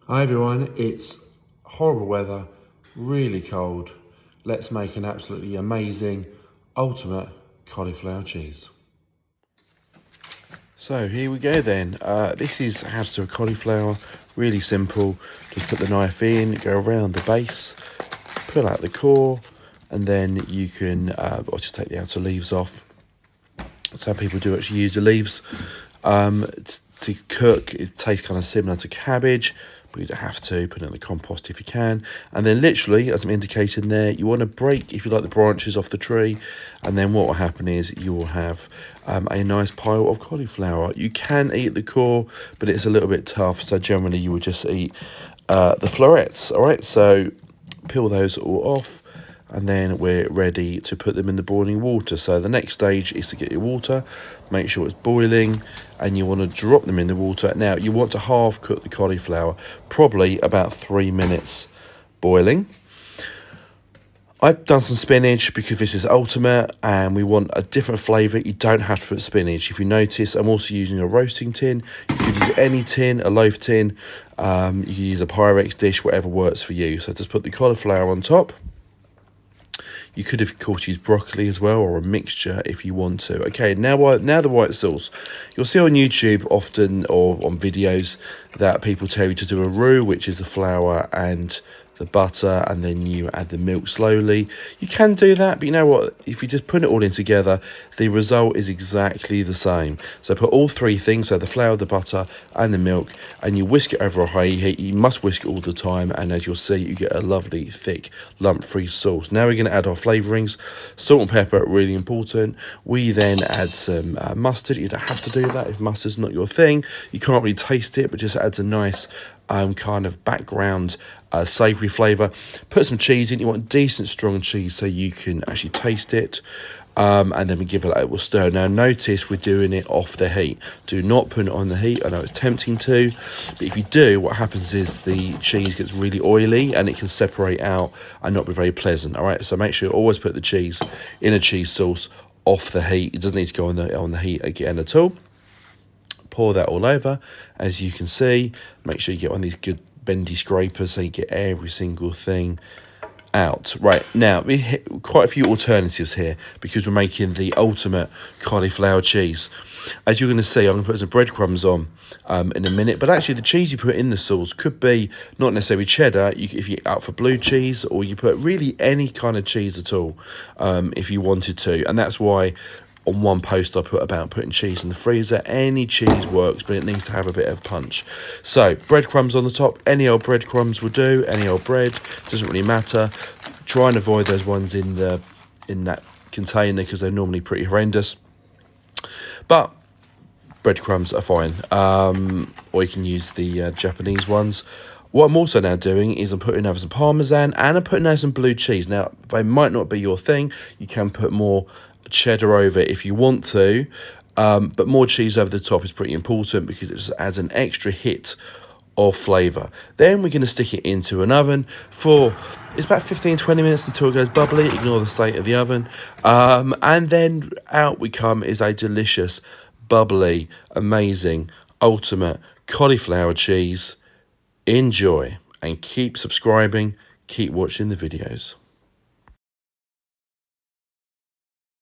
Hi everyone, it's horrible weather, really cold. Let's make an absolutely amazing, ultimate cauliflower cheese. So here we go then. This is how to do a cauliflower, really simple. Just put the knife in, go around the base, pull out the core, and then you can I'll just take the outer leaves off. Some people do actually use the leaves to cook. It tastes kind of similar to cabbage, but you don't have to. Put it in the compost if you can. And then literally, as I'm indicating there, you want to break, if you like, the branches off the tree. And then what will happen is you will have a nice pile of cauliflower. You can eat the core, but it's a little bit tough. So generally you would just eat the florets. All right, so peel those all off. And then we're ready to put them in the boiling water. So the next stage is to get your water, make sure it's boiling, and you want to drop them in the water. Now, you want to half cook the cauliflower, probably about 3 minutes boiling. I've done some spinach because this is ultimate and we want a different flavour. You don't have to put spinach. If you notice, I'm also using a roasting tin. You could use any tin, a loaf tin. You can use a Pyrex dish, whatever works for you. So just put the cauliflower on top. You could, of course, use broccoli as well, or a mixture if you want to. Okay, now the white sauce. You'll see on YouTube often, or on videos, that people tell you to do a roux, which is the flour and the butter, and then you add the milk slowly. You can do that, but you know what? If you just put it all in together, the result is exactly the same. So put all three things, so the flour, the butter, and the milk, and you whisk it over a high heat. You must whisk it all the time, and as you'll see, you get a lovely, thick, lump-free sauce. Now we're going to add our flavourings. Salt and pepper, really important. We then add some mustard. You don't have to do that if mustard's not your thing. You can't really taste it, but just adds a nice kind of background savoury flavour. Put some cheese in. You want decent strong cheese so you can actually taste it. And then we give it a little stir. Now notice we're doing it off the heat. Do not put it on the heat. I know it's tempting to, but if you do, what happens is the cheese gets really oily and it can separate out and not be very pleasant. All right, so make sure you always put the cheese in a cheese sauce off the heat. It doesn't need to go on the heat again at all. Pour that all over, as you can see. Make sure you get one of these good bendy scrapers so you get every single thing out. Right, now we hit quite a few alternatives here because we're making the ultimate cauliflower cheese. As you're going to see, I'm going to put some breadcrumbs on in a minute, but actually the cheese you put in the sauce could be not necessarily cheddar. If you're out for blue cheese, or you put really any kind of cheese at all if you wanted to, and that's why on one post I put about putting cheese in the freezer. Any cheese works, but it needs to have a bit of punch. So breadcrumbs on the top. Any old breadcrumbs will do. Any old bread, doesn't really matter. Try and avoid those ones in that container because they're normally pretty horrendous. But breadcrumbs are fine. Or you can use the Japanese ones. What I'm also now doing is I'm putting over some Parmesan and I'm putting over some blue cheese. Now, they might not be your thing. You can put more cheddar over if you want to, but more cheese over the top is pretty important because it just adds an extra hit of flavour. Then we're going to stick it into an oven for, it's about 15-20 minutes until it goes bubbly. Ignore the state of the oven. And then out we come is a delicious, bubbly, amazing, ultimate cauliflower cheese. Enjoy and keep subscribing, keep watching the videos.